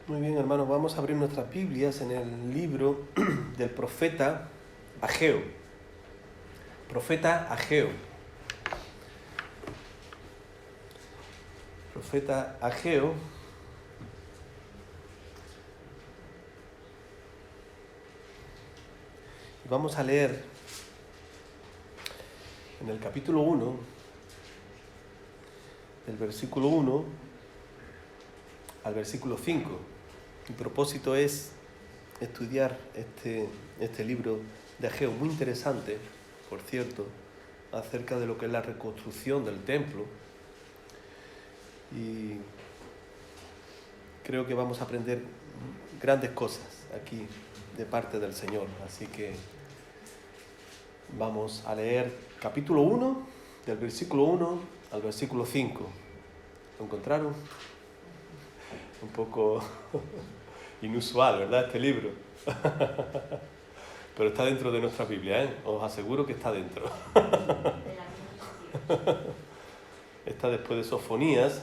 Muy bien, hermanos, vamos a abrir nuestras Biblias en el libro del profeta Ageo. Profeta Ageo. Profeta Ageo. Y vamos a leer en el capítulo 1, del versículo 1 al versículo 5. Mi propósito es estudiar este libro de Ageo, muy interesante, por cierto, acerca de lo que es la reconstrucción del templo. Y creo que vamos a aprender grandes cosas aquí de parte del Señor. Así que vamos a leer capítulo 1, del versículo 1 al versículo 5. ¿Lo encontraron? Un poco inusual, ¿verdad? Este libro. Pero está dentro de nuestra Biblia, ¿eh? Os aseguro que está dentro. Está después de Sofonías.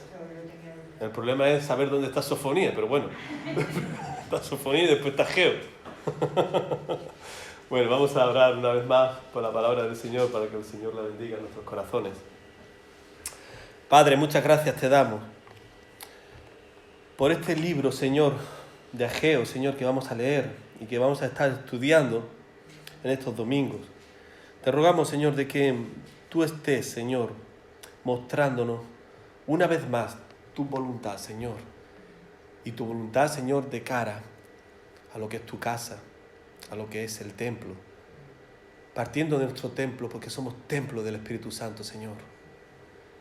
El problema es saber dónde está Sofonías, pero bueno. Está Sofonías y después está Ageo. Bueno, vamos a orar una vez más por la palabra del Señor, para que el Señor la bendiga en nuestros corazones. Padre, muchas gracias te damos por este libro, Señor, de Ageo, Señor, que vamos a leer y que vamos a estar estudiando en estos domingos. Te rogamos, Señor, de que tú estés, Señor, mostrándonos una vez más tu voluntad, Señor, y tu voluntad, Señor, de cara a lo que es tu casa, a lo que es el templo, partiendo de nuestro templo, porque somos templo del Espíritu Santo, Señor,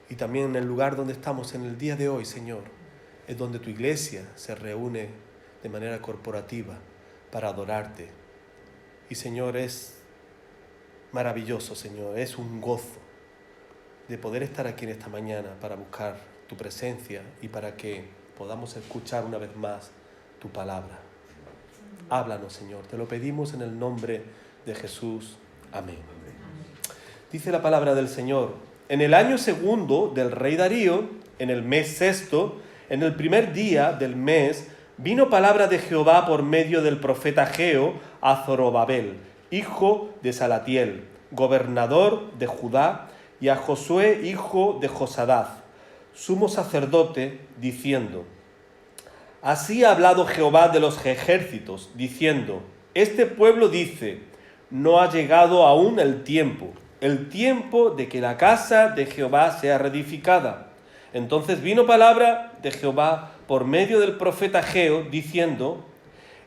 y también en el lugar donde estamos en el día de hoy, Señor, es donde tu iglesia se reúne de manera corporativa para adorarte. Y, Señor, es maravilloso, Señor, es un gozo de poder estar aquí en esta mañana para buscar tu presencia y para que podamos escuchar una vez más tu palabra. Háblanos, Señor, te lo pedimos en el nombre de Jesús. Amén. Dice la palabra del Señor: en el año segundo del rey Darío, en el mes sexto, en el primer día del mes, vino palabra de Jehová por medio del profeta Ageo a Zorobabel, hijo de Salatiel, gobernador de Judá, y a Josué, hijo de Josadaz, sumo sacerdote, diciendo: así ha hablado Jehová de los ejércitos, diciendo: este pueblo dice, no ha llegado aún el tiempo de que la casa de Jehová sea reedificada. Entonces vino palabra de Jehová por medio del profeta Ageo, diciendo: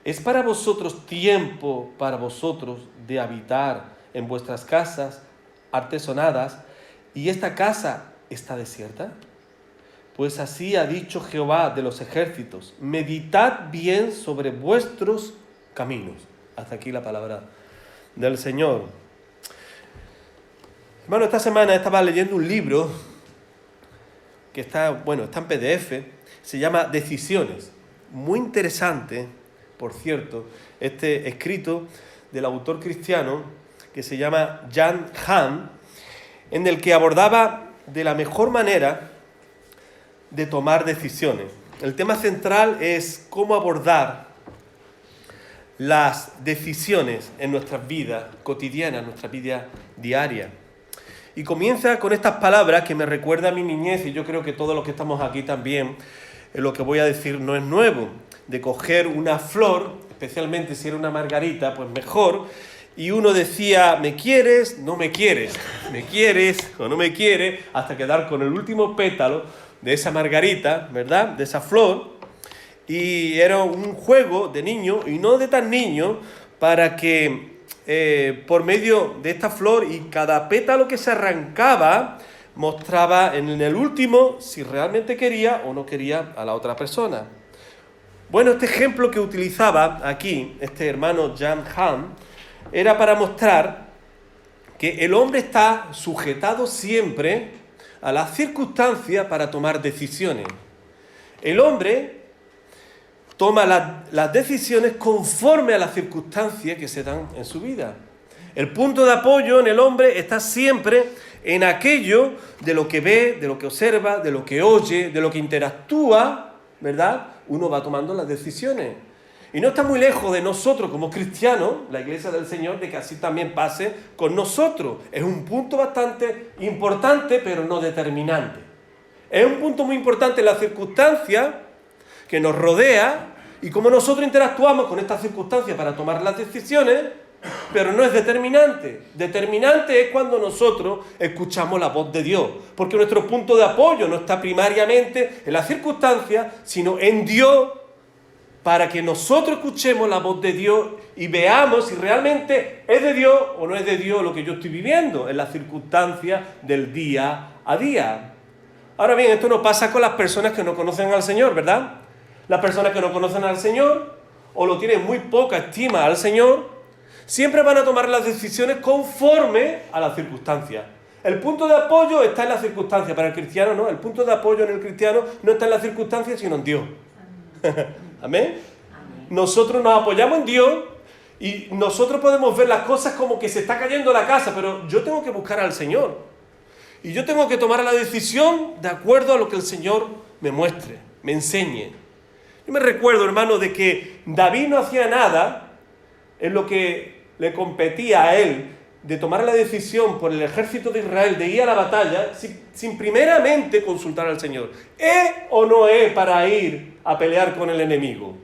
¿es para vosotros tiempo para vosotros de habitar en vuestras casas artesonadas, y esta casa está desierta? Pues así ha dicho Jehová de los ejércitos: meditad bien sobre vuestros caminos. Hasta aquí la palabra del Señor. Hermano, esta semana estaba leyendo un libro que está en PDF, se llama Decisiones. Muy interesante, por cierto, este escrito del autor cristiano que se llama Jan Hahn, en el que abordaba de la mejor manera de tomar decisiones. El tema central es cómo abordar las decisiones en nuestras vidas cotidianas, nuestra vida diaria. Y comienza con estas palabras que me recuerda a mi niñez, y yo creo que todos los que estamos aquí también, lo que voy a decir no es nuevo, de coger una flor, especialmente si era una margarita, pues mejor, y uno decía: ¿me quieres? ¿No me quieres? ¿Me quieres o no me quieres? Hasta quedar con el último pétalo de esa margarita, ¿verdad? De esa flor. Y era un juego de niño, y no de tan niño, para que por medio de esta flor y cada pétalo que se arrancaba mostraba en el último si realmente quería o no quería a la otra persona. Bueno, este ejemplo que utilizaba aquí este hermano Jan Hahn era para mostrar que el hombre está sujetado siempre a las circunstancias para tomar decisiones. El hombre toma las decisiones conforme a las circunstancias que se dan en su vida. El punto de apoyo en el hombre está siempre en aquello de lo que ve, de lo que observa, de lo que oye, de lo que interactúa, ¿verdad?, uno va tomando las decisiones. Y no está muy lejos de nosotros como cristianos, la Iglesia del Señor, de que así también pase con nosotros. Es un punto bastante importante, pero no determinante. Es un punto muy importante en la circunstancia que nos rodea y cómo nosotros interactuamos con estas circunstancias para tomar las decisiones, pero no es determinante. Determinante es cuando nosotros escuchamos la voz de Dios, porque nuestro punto de apoyo no está primariamente en las circunstancias, sino en Dios, para que nosotros escuchemos la voz de Dios y veamos si realmente es de Dios o no es de Dios lo que yo estoy viviendo en las circunstancias del día a día. Ahora bien, esto no pasa con las personas que no conocen al Señor, ¿verdad? Las personas que no conocen al Señor o lo tienen muy poca estima al Señor, siempre van a tomar las decisiones conforme a las circunstancias. El punto de apoyo está en las circunstancias. Para el cristiano, no. El punto de apoyo en el cristiano no está en las circunstancias, sino en Dios. ¿Amén? Nosotros nos apoyamos en Dios y nosotros podemos ver las cosas como que se está cayendo la casa, pero yo tengo que buscar al Señor. Y yo tengo que tomar la decisión de acuerdo a lo que el Señor me muestre, me enseñe. Yo me recuerdo, hermano, de que David no hacía nada en lo que le competía a él de tomar la decisión por el ejército de Israel de ir a la batalla sin primeramente consultar al Señor. ¿Es o no es para ir a pelear con el enemigo?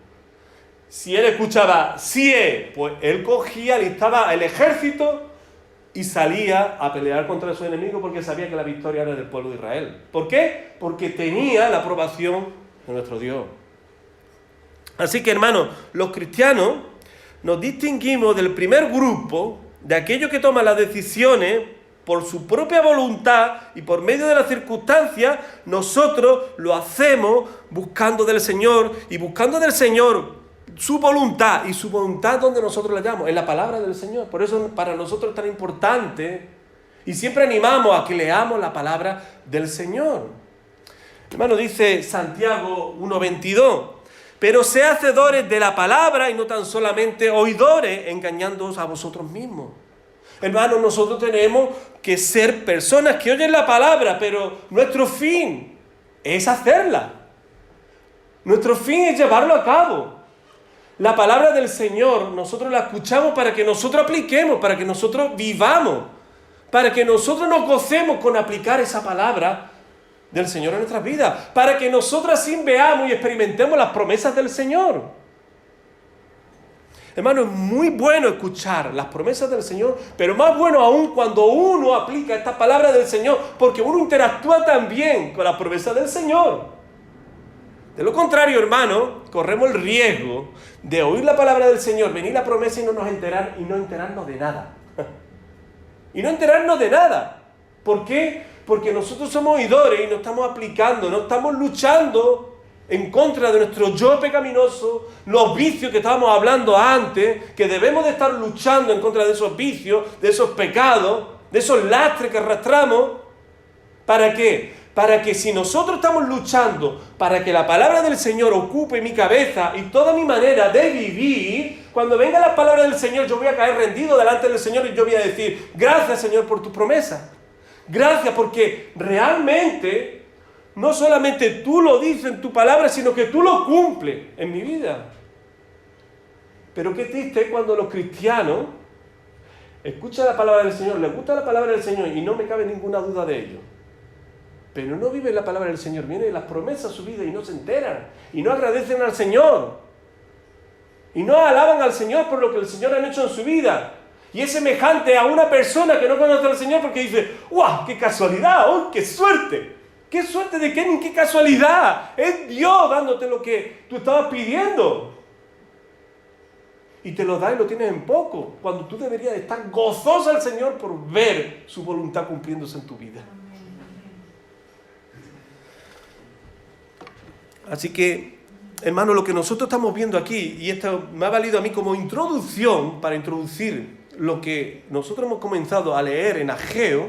Si él escuchaba, sí es, pues él cogía, listaba el ejército y salía a pelear contra su enemigo porque sabía que la victoria era del pueblo de Israel. ¿Por qué? Porque tenía la aprobación de nuestro Dios. Así que, hermanos, los cristianos nos distinguimos del primer grupo, de aquellos que toman las decisiones por su propia voluntad y por medio de las circunstancias. Nosotros lo hacemos buscando del Señor y buscando del Señor su voluntad, y su voluntad donde nosotros la hallamos, en la palabra del Señor. Por eso para nosotros es tan importante y siempre animamos a que leamos la palabra del Señor. Hermano, dice Santiago 1:22, pero sé hacedores de la palabra y no tan solamente oidores, engañándoos a vosotros mismos. Hermano, nosotros tenemos que ser personas que oyen la palabra, pero nuestro fin es hacerla. Nuestro fin es llevarlo a cabo. La palabra del Señor nosotros la escuchamos para que nosotros apliquemos, para que nosotros vivamos, para que nosotros nos gocemos con aplicar esa palabra del Señor en nuestras vidas, para que nosotros así veamos y experimentemos las promesas del Señor. Hermano, es muy bueno escuchar las promesas del Señor, pero más bueno aún cuando uno aplica esta palabra del Señor, porque uno interactúa también con las promesas del Señor. De lo contrario, hermano, corremos el riesgo de oír la palabra del Señor, venir la promesa y no enterarnos de nada. Y no enterarnos de nada. ¿Por qué? Porque nosotros somos oidores y no estamos aplicando, no estamos luchando en contra de nuestro yo pecaminoso, los vicios que estábamos hablando antes, que debemos de estar luchando en contra de esos vicios, de esos pecados, de esos lastres que arrastramos. ¿Para qué? Para que si nosotros estamos luchando para que la palabra del Señor ocupe mi cabeza y toda mi manera de vivir, cuando venga la palabra del Señor yo voy a caer rendido delante del Señor y yo voy a decir, gracias Señor por tu promesa. Gracias porque realmente no solamente tú lo dices en tu palabra, sino que tú lo cumples en mi vida. Pero qué triste es cuando los cristianos escuchan la palabra del Señor, les gusta la palabra del Señor y no me cabe ninguna duda de ello. Pero no viven la palabra del Señor, vienen las promesas a su vida y no se enteran, y no agradecen al Señor, y no alaban al Señor por lo que el Señor ha hecho en su vida. Y es semejante a una persona que no conoce al Señor porque dice, ¡guau! ¡Qué casualidad! ¡Oh, qué suerte! ¿Qué suerte de qué ni qué casualidad? Es Dios dándote lo que tú estabas pidiendo. Y te lo da y lo tienes en poco, cuando tú deberías estar gozoso al Señor por ver su voluntad cumpliéndose en tu vida. Así que, hermano, lo que nosotros estamos viendo aquí, y esto me ha valido a mí como introducción para introducir lo que nosotros hemos comenzado a leer en Ageo,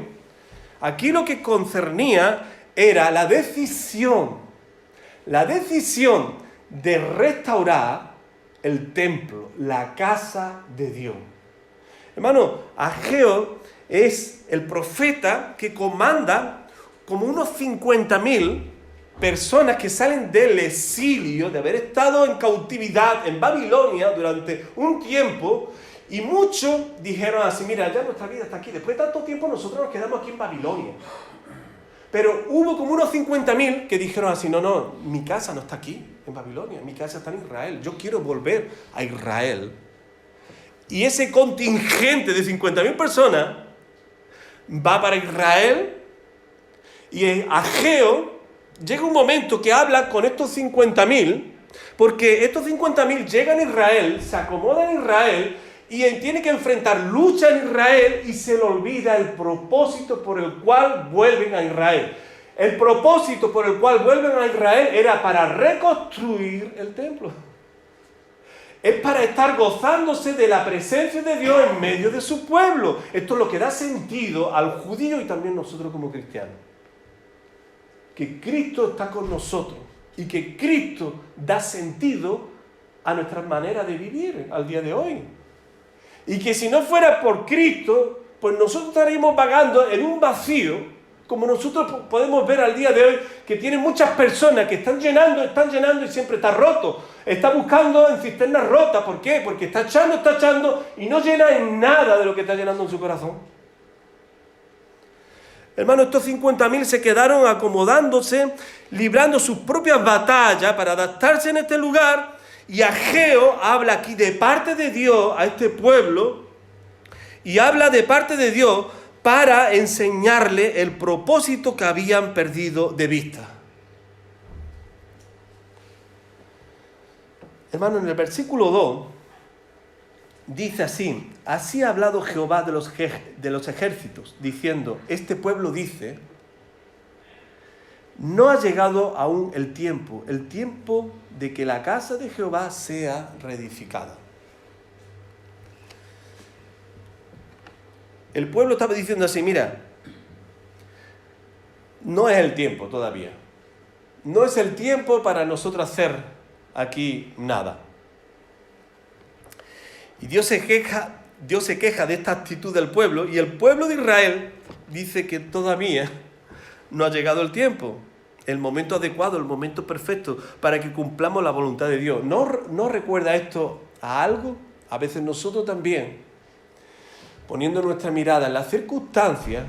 aquí lo que concernía era la decisión de restaurar el templo, la casa de Dios. Hermano, Ageo es el profeta que comanda como unos 50.000 personas que salen del exilio, de haber estado en cautividad en Babilonia durante un tiempo, y muchos dijeron así, mira, ya nuestra vida está aquí, después de tanto tiempo nosotros nos quedamos aquí en Babilonia. Pero hubo como unos 50.000 que dijeron así, no, mi casa no está aquí en Babilonia, mi casa está en Israel, yo quiero volver a Israel. Y ese contingente de 50.000 personas va para Israel, y Ageo llega un momento que habla con estos 50.000, porque estos 50.000 llegan a Israel, se acomodan en Israel, y tiene que enfrentar lucha en Israel, y se le olvida el propósito por el cual vuelven a Israel. El propósito por el cual vuelven a Israel era para reconstruir el templo. Es para estar gozándose de la presencia de Dios en medio de su pueblo. Esto es lo que da sentido al judío y también nosotros como cristianos. Que Cristo está con nosotros y que Cristo da sentido a nuestra manera de vivir al día de hoy. Y que si no fuera por Cristo, pues nosotros estaríamos vagando en un vacío, como nosotros podemos ver al día de hoy, que tiene muchas personas que están llenando y siempre está roto. Está buscando en cisternas rotas. ¿Por qué? Porque está echando y no llena en nada de lo que está llenando en su corazón. Hermano, estos 50.000 se quedaron acomodándose, librando sus propias batallas para adaptarse en este lugar. Y Ageo habla aquí de parte de Dios a este pueblo, y habla de parte de Dios para enseñarle el propósito que habían perdido de vista. Hermano, en el versículo 2 dice así: así ha hablado Jehová de los ejércitos, diciendo, este pueblo dice, no ha llegado aún el tiempo de que la casa de Jehová sea reedificada. El pueblo estaba diciendo así, mira, no es el tiempo todavía. No es el tiempo para nosotros hacer aquí nada. Y Dios se queja de esta actitud del pueblo, y el pueblo de Israel dice que todavía no ha llegado el tiempo, el momento adecuado, el momento perfecto para que cumplamos la voluntad de Dios. ¿No recuerda esto a algo? A veces nosotros también, poniendo nuestra mirada en las circunstancias,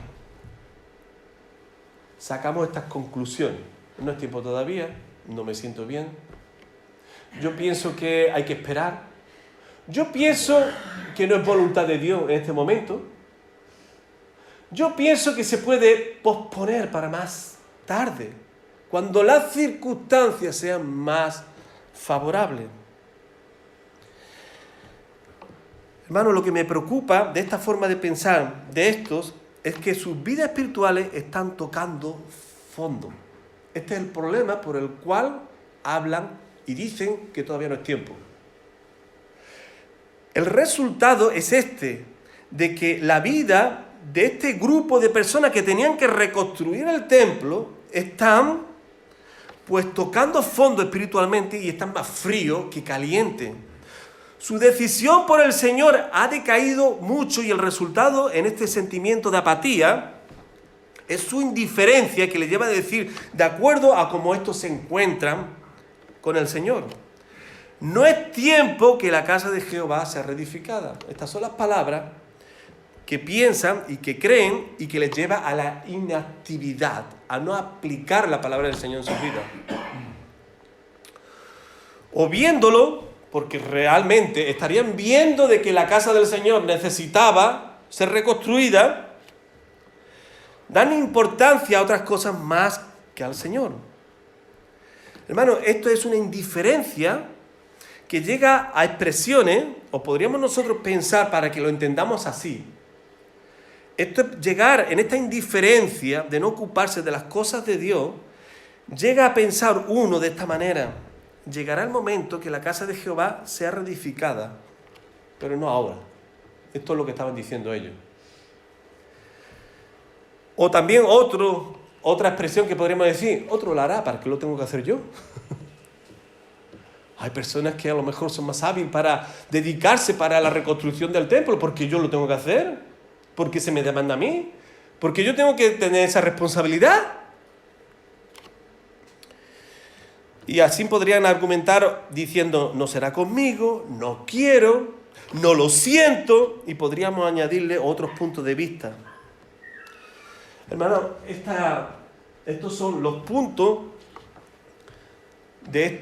sacamos estas conclusiones. No es tiempo todavía, no me siento bien. Yo pienso que hay que esperar. Yo pienso que no es voluntad de Dios en este momento. Yo pienso que se puede posponer para más tarde, cuando las circunstancias sean más favorables. Hermano, lo que me preocupa de esta forma de pensar de estos es que sus vidas espirituales están tocando fondo. Este es el problema por el cual hablan y dicen que todavía no es tiempo. El resultado es de que la vida de este grupo de personas que tenían que reconstruir el templo están pues tocando fondo espiritualmente y están más fríos que calientes. Su decisión por el Señor ha decaído mucho, y el resultado en este sentimiento de apatía es su indiferencia, que le lleva a decir, de acuerdo a cómo estos se encuentran con el Señor, no es tiempo que la casa de Jehová sea reedificada. Estas son las palabras que piensan y que creen, y que les lleva a la inactividad, a no aplicar la palabra del Señor en sus vidas. O viéndolo, porque realmente estarían viendo de que la casa del Señor necesitaba ser reconstruida, dan importancia a otras cosas más que al Señor. Hermano, esto es una indiferencia que llega a expresiones, o podríamos nosotros pensar, para que lo entendamos así, esto es llegar en esta indiferencia de no ocuparse de las cosas de Dios, llega a pensar uno de esta manera: llegará el momento que la casa de Jehová sea reedificada, pero no ahora. Esto es lo que estaban diciendo ellos. O también otra expresión que podríamos decir: otro lo hará, ¿para qué lo tengo que hacer yo? Hay personas que a lo mejor son más hábiles para dedicarse para la reconstrucción del templo, porque yo lo tengo que hacer, porque se me demanda a mí, porque yo tengo que tener esa responsabilidad. Y así podrían argumentar diciendo, no será conmigo, no quiero, no lo siento, y podríamos añadirle otros puntos de vista. Hermano, estos son los puntos de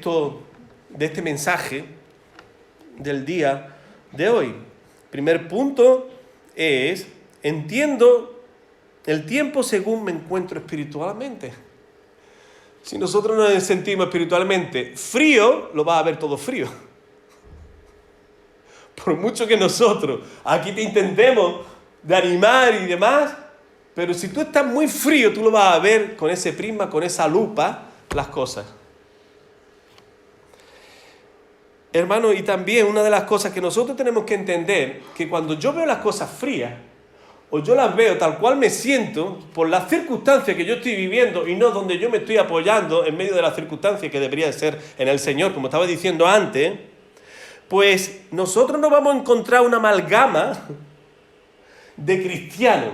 este mensaje del día de hoy. Primer punto es, entiendo el tiempo según me encuentro espiritualmente. Si nosotros nos sentimos espiritualmente frío, lo vas a ver todo frío. Por mucho que nosotros aquí te intentemos de animar y demás, pero si tú estás muy frío, tú lo vas a ver con ese prisma, con esa lupa, las cosas. Hermano, y también una de las cosas que nosotros tenemos que entender, que cuando yo veo las cosas frías, o yo las veo tal cual me siento, por las circunstancias que yo estoy viviendo y no donde yo me estoy apoyando en medio de las circunstancias que debería de ser en el Señor, como estaba diciendo antes, pues nosotros nos vamos a encontrar una amalgama de cristianos.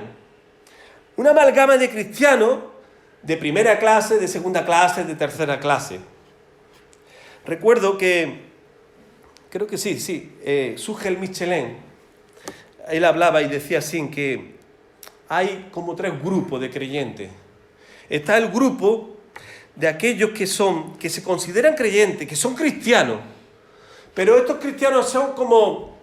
Una amalgama de cristianos de primera clase, de segunda clase, de tercera clase. Recuerdo que, creo que sí, Sugel Michelin, él hablaba y decía así que hay como 3 grupos de creyentes. Está el grupo de aquellos que se consideran creyentes, que son cristianos, pero estos cristianos son como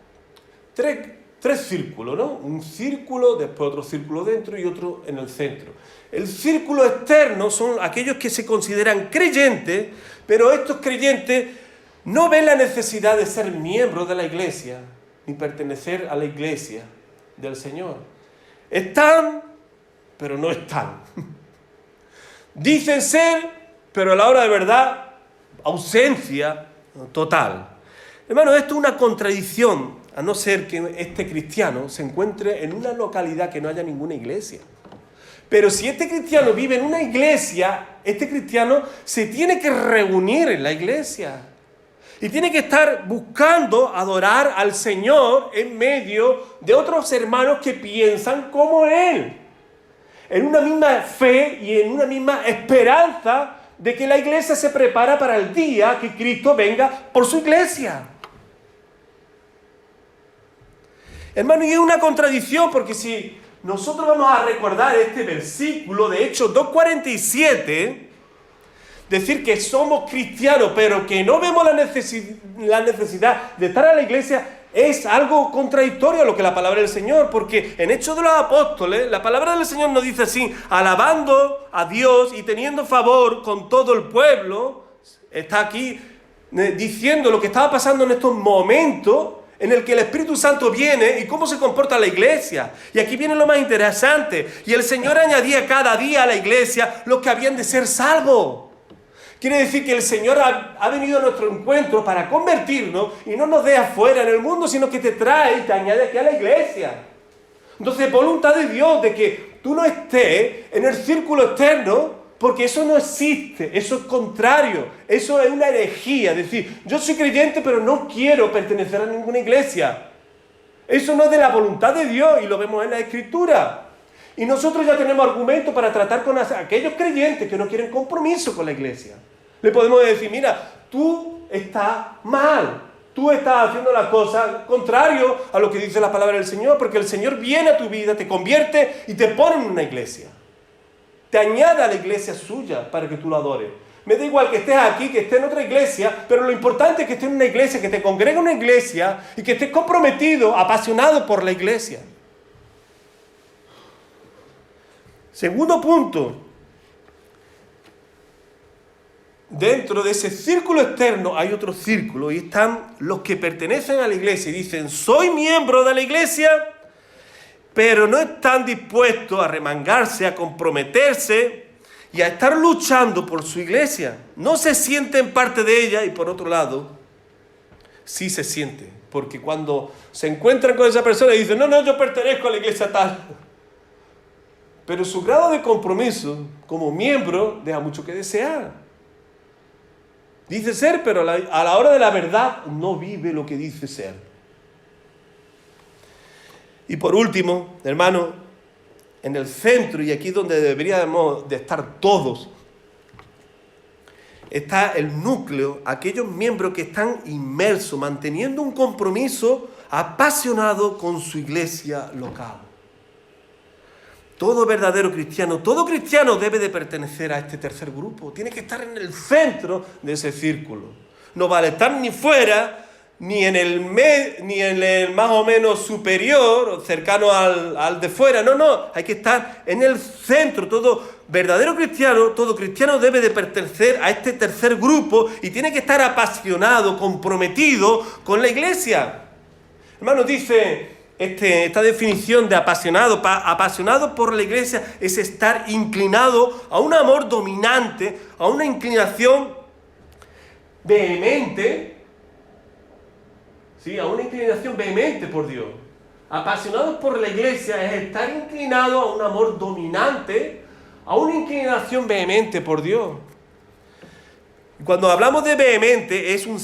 tres círculos, ¿no? Un círculo, después otro círculo dentro y otro en el centro. El círculo externo son aquellos que se consideran creyentes, pero estos creyentes no ven la necesidad de ser miembros de la iglesia, ni pertenecer a la iglesia del Señor. Están, pero no están. Dicen ser, pero a la hora de verdad, ausencia total. Hermano, esto es una contradicción, a no ser que este cristiano se encuentre en una localidad que no haya ninguna iglesia. Pero si este cristiano vive en una iglesia, este cristiano se tiene que reunir en la iglesia. Y tiene que estar buscando adorar al Señor en medio de otros hermanos que piensan como Él. En una misma fe y en una misma esperanza de que la iglesia se prepara para el día que Cristo venga por su iglesia. Hermano, y es una contradicción porque si nosotros vamos a recordar este versículo de Hechos 2:47... decir que somos cristianos, pero que no vemos la necesidad de estar a la iglesia, es algo contradictorio a lo que la palabra del Señor, porque en Hechos de los Apóstoles, la palabra del Señor nos dice así, alabando a Dios y teniendo favor con todo el pueblo. Está aquí diciendo lo que estaba pasando en estos momentos en el que el Espíritu Santo viene y cómo se comporta la iglesia. Y aquí viene lo más interesante, y el Señor añadía cada día a la iglesia los que habían de ser salvos. Quiere decir que el Señor ha venido a nuestro encuentro para convertirnos y no nos deja afuera en el mundo, sino que te trae y te añade aquí a la iglesia. Entonces, voluntad de Dios de que tú no estés en el círculo externo, porque eso no existe, eso es contrario, eso es una herejía. Es decir, yo soy creyente pero no quiero pertenecer a ninguna iglesia. Eso no es de la voluntad de Dios y lo vemos en la Escritura. Y nosotros ya tenemos argumentos para tratar con aquellos creyentes que no quieren compromiso con la iglesia. Le podemos decir, mira, tú estás mal, tú estás haciendo las cosas contrario a lo que dice la palabra del Señor, porque el Señor viene a tu vida, te convierte y te pone en una iglesia. Te añade a la iglesia suya para que tú lo adores. Me da igual que estés aquí, que estés en otra iglesia, pero lo importante es que estés en una iglesia, que te congregue en una iglesia y que estés comprometido, apasionado por la iglesia. Segundo punto, dentro de ese círculo externo hay otro círculo y están los que pertenecen a la iglesia y dicen, soy miembro de la iglesia, pero no están dispuestos a remangarse, a comprometerse y a estar luchando por su iglesia. No se sienten parte de ella y por otro lado, sí se sienten, porque cuando se encuentran con esa persona y dicen, no, yo pertenezco a la iglesia tal. Pero su grado de compromiso como miembro deja mucho que desear. Dice ser, pero a la hora de la verdad no vive lo que dice ser. Y por último, hermano, en el centro, y aquí donde deberíamos de estar todos, está el núcleo, aquellos miembros que están inmersos, manteniendo un compromiso apasionado con su iglesia local. Todo verdadero cristiano, todo cristiano debe de pertenecer a este tercer grupo. Tiene que estar en el centro de ese círculo. No vale estar ni fuera, ni en el más o menos superior, cercano al de fuera. No, hay que estar en el centro. Todo verdadero cristiano, todo cristiano debe de pertenecer a este tercer grupo y tiene que estar apasionado, comprometido con la iglesia. Hermanos, dice esta definición de apasionado por la iglesia es estar inclinado a un amor dominante, a una inclinación vehemente, ¿sí? A una inclinación vehemente por Dios. Apasionados por la iglesia es estar inclinado a un amor dominante, a una inclinación vehemente por Dios. Cuando hablamos de vehemente es un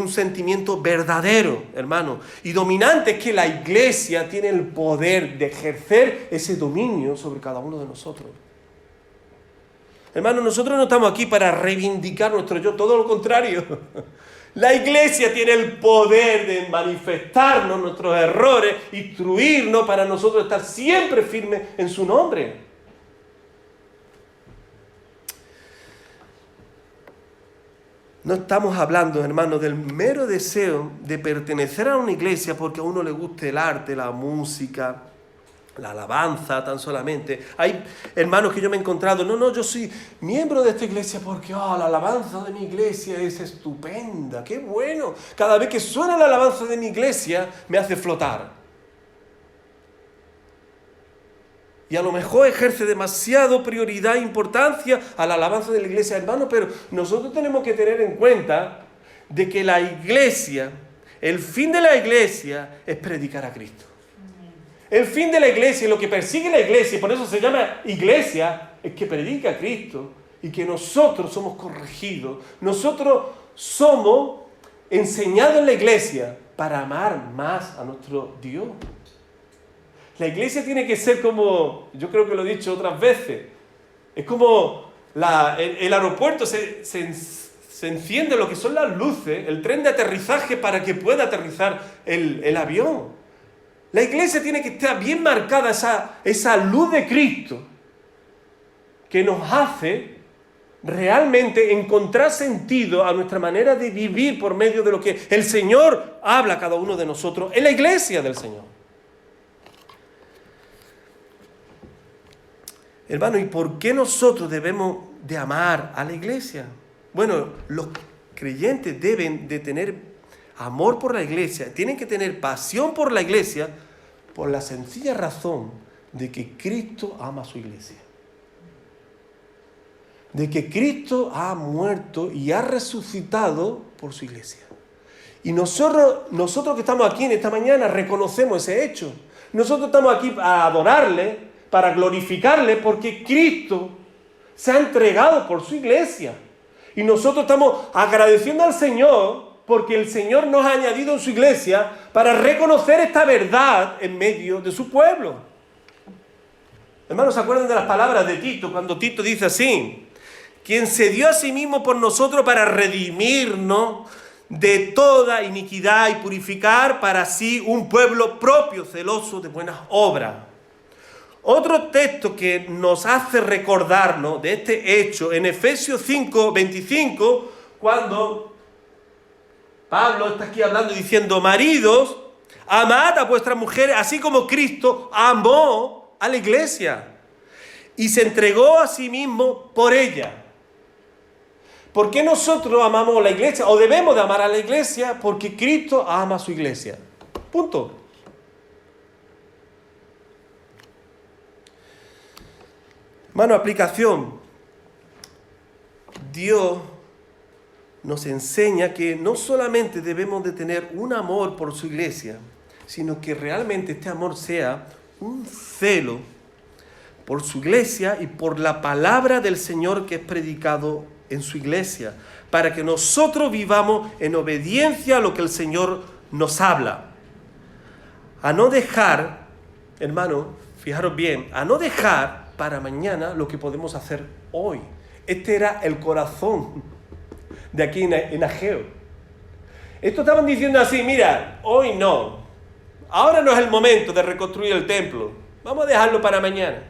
sentimiento verdadero, hermano. Y dominante es que la iglesia tiene el poder de ejercer ese dominio sobre cada uno de nosotros. Hermano, nosotros no estamos aquí para reivindicar nuestro yo, todo lo contrario. La iglesia tiene el poder de manifestarnos nuestros errores, instruirnos para nosotros estar siempre firmes en su nombre. No estamos hablando, hermano, del mero deseo de pertenecer a una iglesia porque a uno le guste el arte, la música, la alabanza tan solamente. Hay hermanos que yo me he encontrado, yo soy miembro de esta iglesia porque la alabanza de mi iglesia es estupenda, qué bueno. Cada vez que suena la alabanza de mi iglesia me hace flotar. Y a lo mejor ejerce demasiado prioridad e importancia a la alabanza de la iglesia, hermano, pero nosotros tenemos que tener en cuenta de que la iglesia, el fin de la iglesia es predicar a Cristo. El fin de la iglesia, lo que persigue la iglesia, y por eso se llama iglesia, es que predica a Cristo y que nosotros somos corregidos. Nosotros somos enseñados en la iglesia para amar más a nuestro Dios. La iglesia tiene que ser como, yo creo que lo he dicho otras veces, es como el aeropuerto se enciende lo que son las luces, el tren de aterrizaje para que pueda aterrizar el avión. La iglesia tiene que estar bien marcada esa luz de Cristo que nos hace realmente encontrar sentido a nuestra manera de vivir por medio de lo que el Señor habla a cada uno de nosotros en la iglesia del Señor. Hermano, ¿y por qué nosotros debemos de amar a la iglesia? Bueno, los creyentes deben de tener amor por la iglesia, tienen que tener pasión por la iglesia por la sencilla razón de que Cristo ama a su iglesia. De que Cristo ha muerto y ha resucitado por su iglesia. Y nosotros que estamos aquí en esta mañana reconocemos ese hecho. Nosotros estamos aquí para adorarle, para glorificarle, porque Cristo se ha entregado por su iglesia. Y nosotros estamos agradeciendo al Señor porque el Señor nos ha añadido en su iglesia para reconocer esta verdad en medio de su pueblo. Hermanos, ¿se acuerdan de las palabras de Tito? Cuando Tito dice así: quien se dio a sí mismo por nosotros para redimirnos de toda iniquidad y purificar para sí un pueblo propio, celoso de buenas obras. Otro texto que nos hace recordarnos de este hecho en Efesios 5:25, cuando Pablo está aquí hablando y diciendo: maridos, amad a vuestras mujeres, así como Cristo amó a la iglesia y se entregó a sí mismo por ella. ¿Por qué nosotros amamos a la iglesia? O debemos de amar a la iglesia porque Cristo ama a su iglesia. Punto. Hermano, aplicación. Dios nos enseña que no solamente debemos de tener un amor por su iglesia, sino que realmente este amor sea un celo por su iglesia y por la palabra del Señor que es predicado en su iglesia, para que nosotros vivamos en obediencia a lo que el Señor nos habla. A no dejar, hermano, fijaros bien, a no dejar para mañana lo que podemos hacer hoy. Este era el corazón de aquí en Ageo. Estos estaban diciendo así, mira, hoy no, ahora no es el momento de reconstruir el templo, vamos a dejarlo para mañana.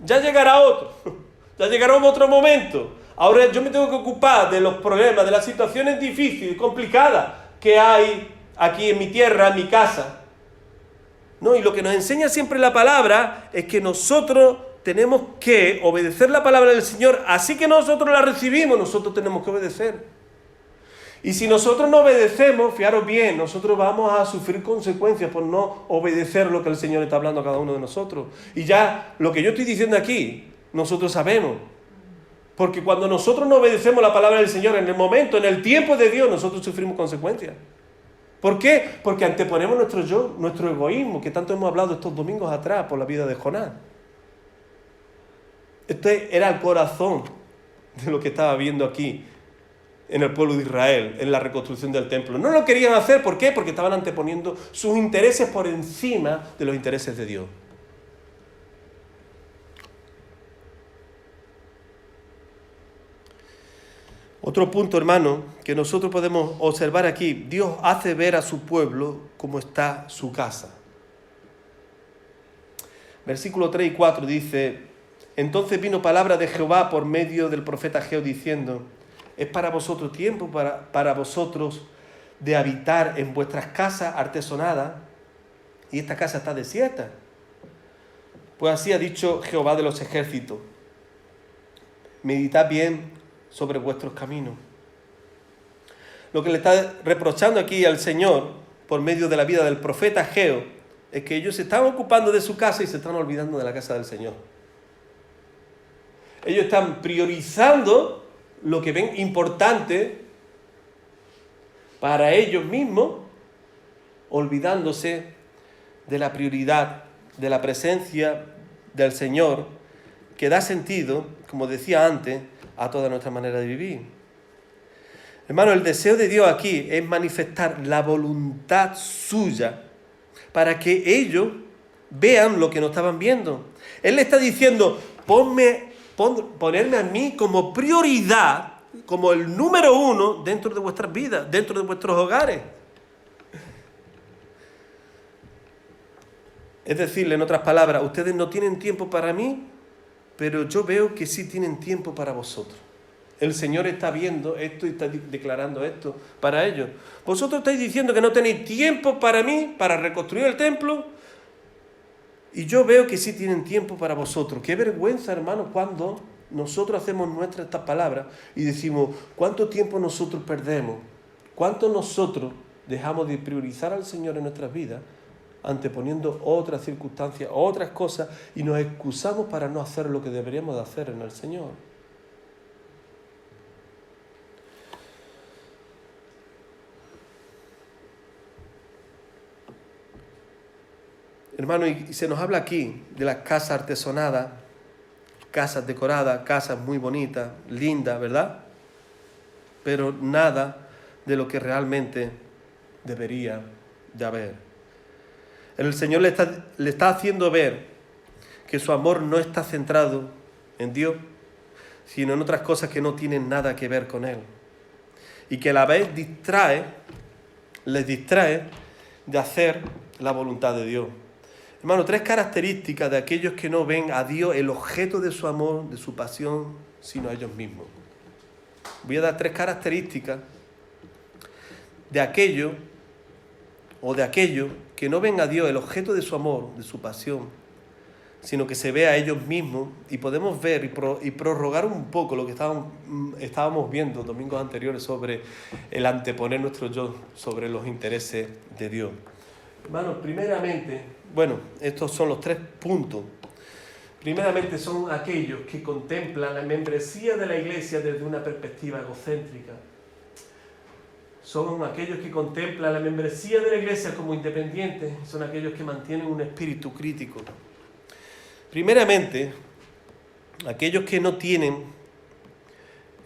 Ya llegará otro, ya llegará otro momento. Ahora yo me tengo que ocupar de los problemas, de las situaciones difíciles, complicadas que hay aquí en mi tierra, en mi casa. No, y lo que nos enseña siempre la palabra es que nosotros tenemos que obedecer la palabra del Señor, así que nosotros la recibimos, nosotros tenemos que obedecer. Y si nosotros no obedecemos, fijaros bien, nosotros vamos a sufrir consecuencias por no obedecer lo que el Señor está hablando a cada uno de nosotros. Y ya lo que yo estoy diciendo aquí, nosotros sabemos. Porque cuando nosotros no obedecemos la palabra del Señor en el momento, en el tiempo de Dios, nosotros sufrimos consecuencias. ¿Por qué? Porque anteponemos nuestro yo, nuestro egoísmo, que tanto hemos hablado estos domingos atrás por la vida de Jonás. Este era el corazón de lo que estaba viendo aquí en el pueblo de Israel, en la reconstrucción del templo. No lo querían hacer, ¿por qué? Porque estaban anteponiendo sus intereses por encima de los intereses de Dios. Otro punto, hermano, que nosotros podemos observar aquí, Dios hace ver a su pueblo cómo está su casa. Versículo 3 y 4 dice, entonces vino palabra de Jehová por medio del profeta Ageo diciendo, es para vosotros tiempo, para vosotros de habitar en vuestras casas artesonadas, y esta casa está desierta. Pues así ha dicho Jehová de los ejércitos, meditad bien sobre vuestros caminos. Lo que le está reprochando aquí al Señor, por medio de la vida del profeta Ageo, es que ellos se están ocupando de su casa y se están olvidando de la casa del Señor. Ellos están priorizando lo que ven importante para ellos mismos, olvidándose de la prioridad, de la presencia del Señor, que da sentido, como decía antes, a toda nuestra manera de vivir. Hermano, el deseo de Dios aquí es manifestar la voluntad suya para que ellos vean lo que no estaban viendo. Él le está diciendo, ponerme a mí como prioridad, como el número uno dentro de vuestras vidas, dentro de vuestros hogares. Es decir, en otras palabras, ustedes no tienen tiempo para mí, pero yo veo que sí tienen tiempo para vosotros. El Señor está viendo esto y está declarando esto para ellos. Vosotros estáis diciendo que no tenéis tiempo para mí, para reconstruir el templo, y yo veo que sí tienen tiempo para vosotros. Qué vergüenza, hermano, cuando nosotros hacemos nuestras estas palabras y decimos, ¿cuánto tiempo nosotros perdemos? ¿Cuánto nosotros dejamos de priorizar al Señor en nuestras vidas, anteponiendo otras circunstancias, otras cosas, y nos excusamos para no hacer lo que deberíamos de hacer en el Señor? Hermano, y se nos habla aquí de las casas artesonadas, casas decoradas, casas muy bonitas, lindas, ¿verdad? Pero nada de lo que realmente debería de haber. El Señor le está haciendo ver que su amor no está centrado en Dios, sino en otras cosas que no tienen nada que ver con Él. Y que a la vez les distrae de hacer la voluntad de Dios. Hermano, 3 características de aquellos que no ven a Dios el objeto de su amor, de su pasión, sino a ellos mismos. Voy a dar 3 características de aquellos que no ven a Dios el objeto de su amor, de su pasión, sino que se ve a ellos mismos, y podemos ver y prorrogar un poco lo que estábamos viendo domingos anteriores sobre el anteponer nuestro yo sobre los intereses de Dios. Hermanos, primeramente, estos son los 3 puntos. Primeramente son aquellos que contemplan la membresía de la iglesia desde una perspectiva egocéntrica. Son aquellos que contemplan la membresía de la iglesia como independiente. Son aquellos que mantienen un espíritu crítico. Primeramente, aquellos que no tienen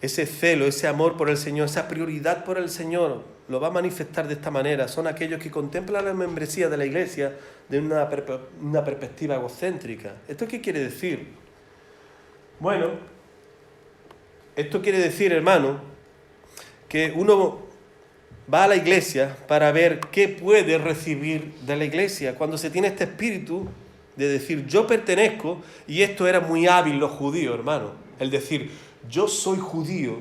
ese celo, ese amor por el Señor, esa prioridad por el Señor, lo va a manifestar de esta manera. Son aquellos que contemplan la membresía de la iglesia de una perspectiva egocéntrica. ¿Esto qué quiere decir? Bueno, esto quiere decir, hermano, que uno va a la iglesia para ver qué puede recibir de la iglesia. Cuando se tiene este espíritu de decir, yo pertenezco, y esto era muy hábil los judíos, hermano, el decir, yo soy judío,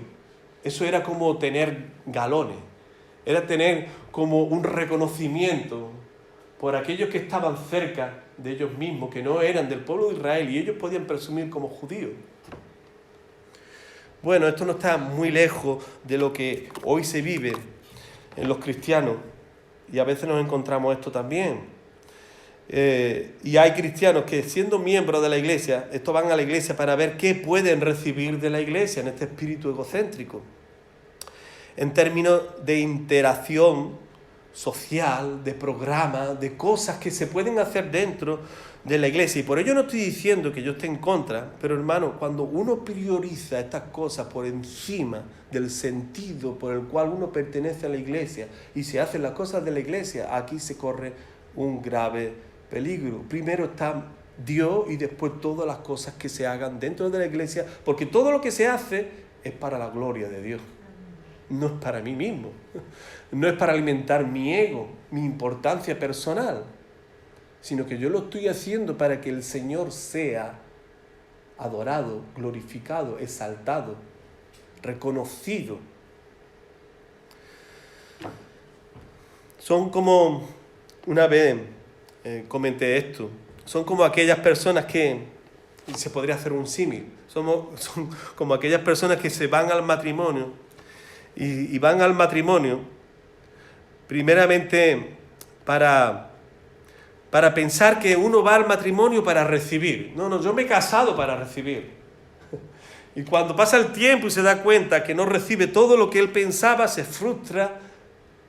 eso era como tener galones, era tener como un reconocimiento por aquellos que estaban cerca de ellos mismos, que no eran del pueblo de Israel, y ellos podían presumir como judíos. Bueno, esto no está muy lejos de lo que hoy se vive en los cristianos, y a veces nos encontramos esto también. Y hay cristianos que, siendo miembros de la iglesia, estos van a la iglesia para ver qué pueden recibir de la iglesia en este espíritu egocéntrico, en términos de interacción social, de programas, de cosas que se pueden hacer dentro de la iglesia. Y por ello no estoy diciendo que yo esté en contra, pero hermano, cuando uno prioriza estas cosas por encima del sentido por el cual uno pertenece a la iglesia y se hacen las cosas de la iglesia, aquí se corre un grave peligro. Primero está Dios y después todas las cosas que se hagan dentro de la iglesia, porque todo lo que se hace es para la gloria de Dios. No es para mí mismo, no es para alimentar mi ego, mi importancia personal, sino que yo lo estoy haciendo para que el Señor sea adorado, glorificado, exaltado, reconocido. Son como, una vez comenté esto, son como aquellas personas que, y se podría hacer un símil, son como aquellas personas que se van al matrimonio, y van al matrimonio primeramente para pensar que uno va al matrimonio para recibir. No, yo me he casado para recibir. Y cuando pasa el tiempo y se da cuenta que no recibe todo lo que él pensaba, se frustra,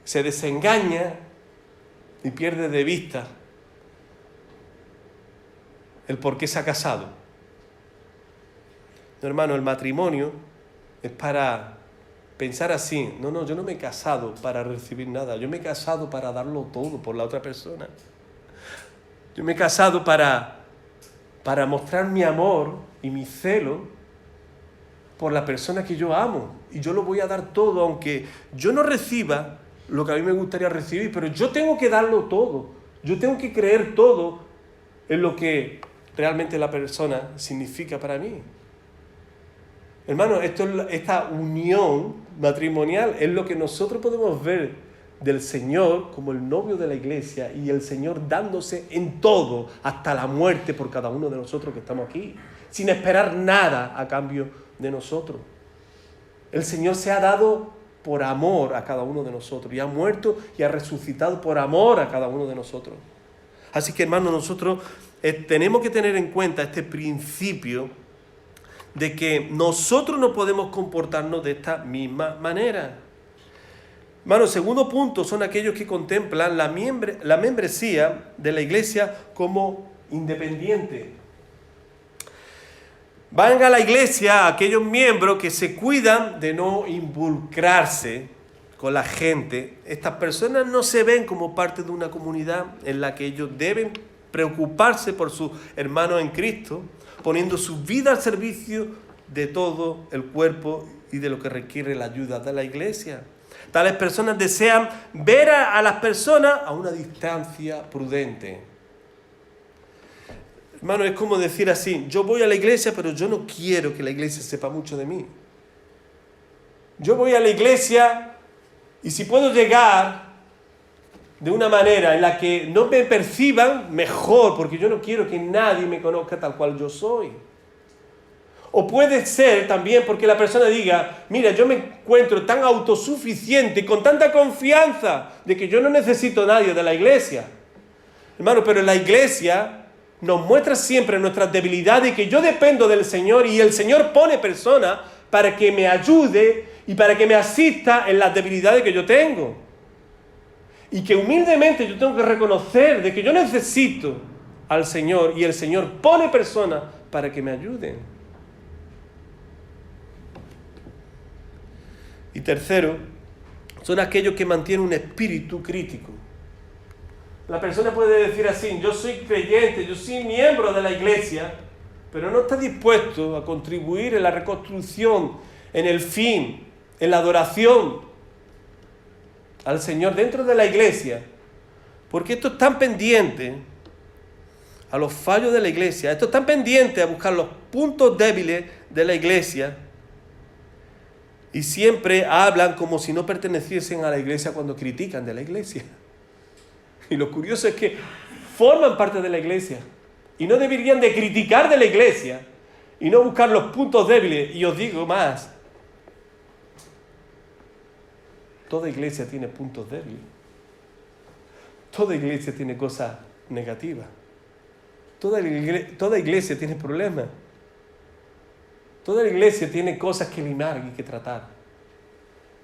se desengaña y pierde de vista el por qué se ha casado. No, hermano, el matrimonio es para pensar así, yo no me he casado para recibir nada, yo me he casado para darlo todo por la otra persona. Yo me he casado para mostrar mi amor y mi celo por la persona que yo amo. Y yo lo voy a dar todo, aunque yo no reciba lo que a mí me gustaría recibir, pero yo tengo que darlo todo. Yo tengo que creer todo en lo que realmente la persona significa para mí. Hermano, esta unión matrimonial es lo que nosotros podemos ver del Señor como el novio de la iglesia y el Señor dándose en todo hasta la muerte por cada uno de nosotros que estamos aquí, sin esperar nada a cambio de nosotros. El Señor se ha dado por amor a cada uno de nosotros y ha muerto y ha resucitado por amor a cada uno de nosotros. Así que, hermano, nosotros tenemos que tener en cuenta este principio de que nosotros no podemos comportarnos de esta misma manera. Hermano, segundo punto son aquellos que contemplan la membresía de la iglesia como independiente. Van a la iglesia aquellos miembros que se cuidan de no involucrarse con la gente. Estas personas no se ven como parte de una comunidad en la que ellos deben preocuparse por sus hermanos en Cristo, poniendo su vida al servicio de todo el cuerpo y de lo que requiere la ayuda de la iglesia. Tales personas desean ver a las personas a una distancia prudente. Hermano, es como decir así, yo voy a la iglesia, pero yo no quiero que la iglesia sepa mucho de mí. Yo voy a la iglesia y si puedo llegar de una manera en la que no me perciban, mejor, porque yo no quiero que nadie me conozca tal cual yo soy. O puede ser también porque la persona diga, mira, yo me encuentro tan autosuficiente y con tanta confianza de que yo no necesito a nadie de la iglesia. Hermano, pero la iglesia nos muestra siempre nuestras debilidades y que yo dependo del Señor y el Señor pone personas para que me ayude y para que me asista en las debilidades que yo tengo. Y que humildemente yo tengo que reconocer de que yo necesito al Señor y el Señor pone personas para que me ayuden. Y tercero, son aquellos que mantienen un espíritu crítico. La persona puede decir así, yo soy creyente, yo soy miembro de la iglesia, pero no está dispuesto a contribuir en la reconstrucción, en el fin en la adoración al Señor dentro de la iglesia, porque esto es tan pendiente a los fallos de la iglesia, esto es tan pendiente a buscar los puntos débiles de la iglesia, y siempre hablan como si no perteneciesen a la iglesia cuando critican de la iglesia. Y lo curioso es que forman parte de la iglesia y no deberían de criticar de la iglesia y no buscar los puntos débiles. Y os digo más, toda iglesia tiene puntos débiles. Toda iglesia tiene cosas negativas. Toda iglesia tiene problemas. Toda iglesia tiene cosas que limar y que tratar.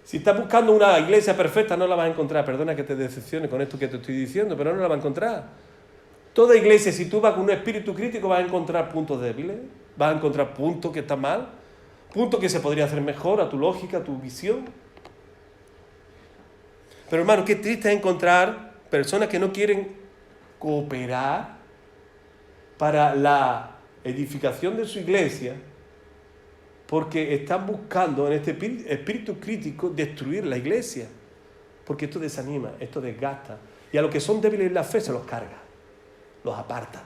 Si estás buscando una iglesia perfecta, no la vas a encontrar. Perdona que te decepcione con esto que te estoy diciendo, pero no la vas a encontrar. Toda iglesia, si tú vas con un espíritu crítico, vas a encontrar puntos débiles, vas a encontrar puntos que están mal, puntos que se podría hacer mejor a tu lógica, a tu visión. Pero hermano, qué triste es encontrar personas que no quieren cooperar para la edificación de su iglesia, porque están buscando en este espíritu crítico destruir la iglesia, porque esto desanima, esto desgasta, y a los que son débiles en la fe se los carga, los aparta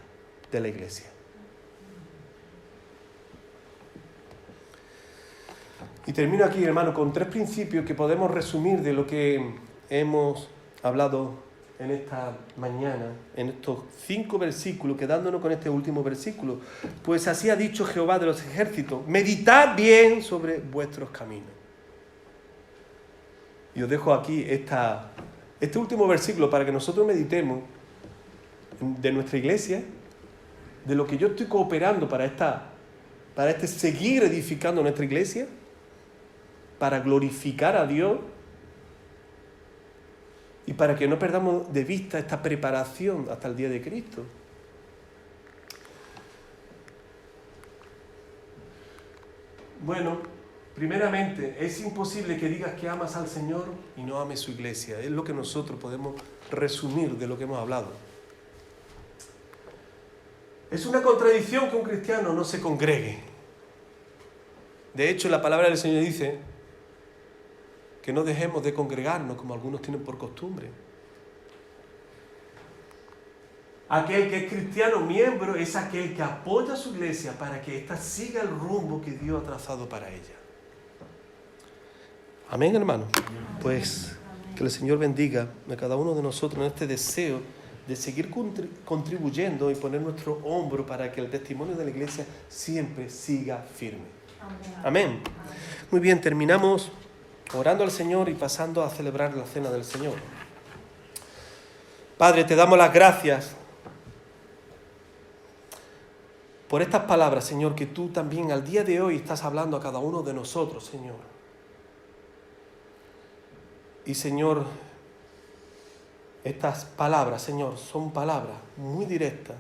de la iglesia. Y termino aquí, hermano, con 3 principios que podemos resumir de lo que hemos hablado en esta mañana, en estos 5 versículos, quedándonos con este último versículo. Pues así ha dicho Jehová de los ejércitos: meditad bien sobre vuestros caminos. Y os dejo aquí este último versículo para que nosotros meditemos de nuestra iglesia, de lo que yo estoy cooperando para seguir edificando nuestra iglesia, para glorificar a Dios, y para que no perdamos de vista esta preparación hasta el día de Cristo. Bueno, primeramente, es imposible que digas que amas al Señor y no ames su iglesia. Es lo que nosotros podemos resumir de lo que hemos hablado. Es una contradicción que un cristiano no se congregue. De hecho, la palabra del Señor dice que no dejemos de congregarnos como algunos tienen por costumbre. Aquel que es cristiano miembro es aquel que apoya a su iglesia para que ésta siga el rumbo que Dios ha trazado para ella. Amén, hermano. Pues que el Señor bendiga a cada uno de nosotros en este deseo de seguir contribuyendo y poner nuestro hombro para que el testimonio de la iglesia siempre siga firme. Amén. Muy bien, terminamos orando al Señor y pasando a celebrar la cena del Señor. Padre, te damos las gracias por estas palabras, Señor, que tú también al día de hoy estás hablando a cada uno de nosotros, Señor. Y, Señor, estas palabras, Señor, son palabras muy directas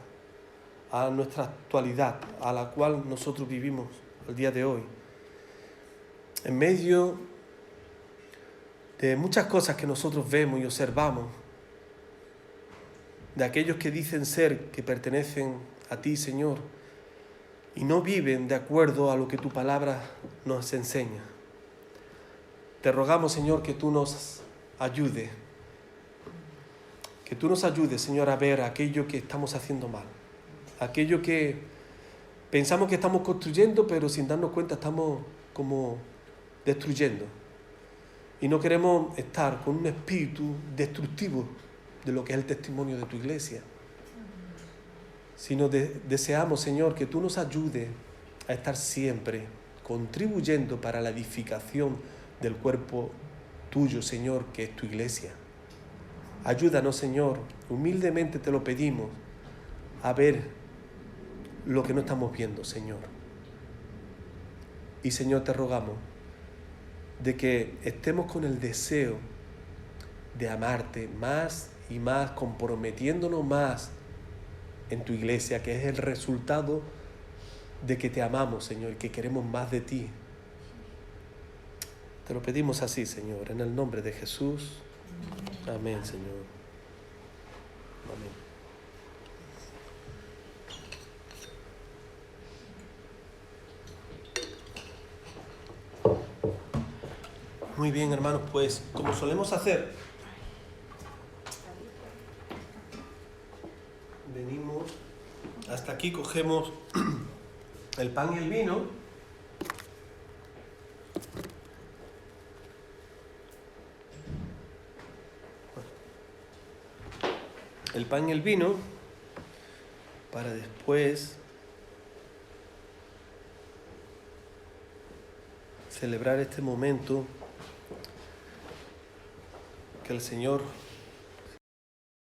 a nuestra actualidad, a la cual nosotros vivimos el día de hoy. En medio de muchas cosas que nosotros vemos y observamos, de aquellos que dicen ser, que pertenecen a ti, Señor, y no viven de acuerdo a lo que tu palabra nos enseña. Te rogamos, Señor, que tú nos ayudes, Señor, a ver aquello que estamos haciendo mal, aquello que pensamos que estamos construyendo, pero sin darnos cuenta estamos como destruyendo. Y no queremos estar con un espíritu destructivo de lo que es el testimonio de tu iglesia, sino deseamos, Señor, que tú nos ayudes a estar siempre contribuyendo para la edificación del cuerpo tuyo, Señor, que es tu iglesia. Ayúdanos, Señor, humildemente te lo pedimos, a ver lo que no estamos viendo, Señor. Y, Señor, te rogamos de que estemos con el deseo de amarte más y más, comprometiéndonos más en tu iglesia, que es el resultado de que te amamos, Señor, y que queremos más de ti. Te lo pedimos así, Señor, en el nombre de Jesús. Amén, Señor. Amén. Muy bien, hermanos, pues como solemos hacer, venimos hasta aquí, cogemos el pan y el vino. El pan y el vino para después celebrar este momento que el Señor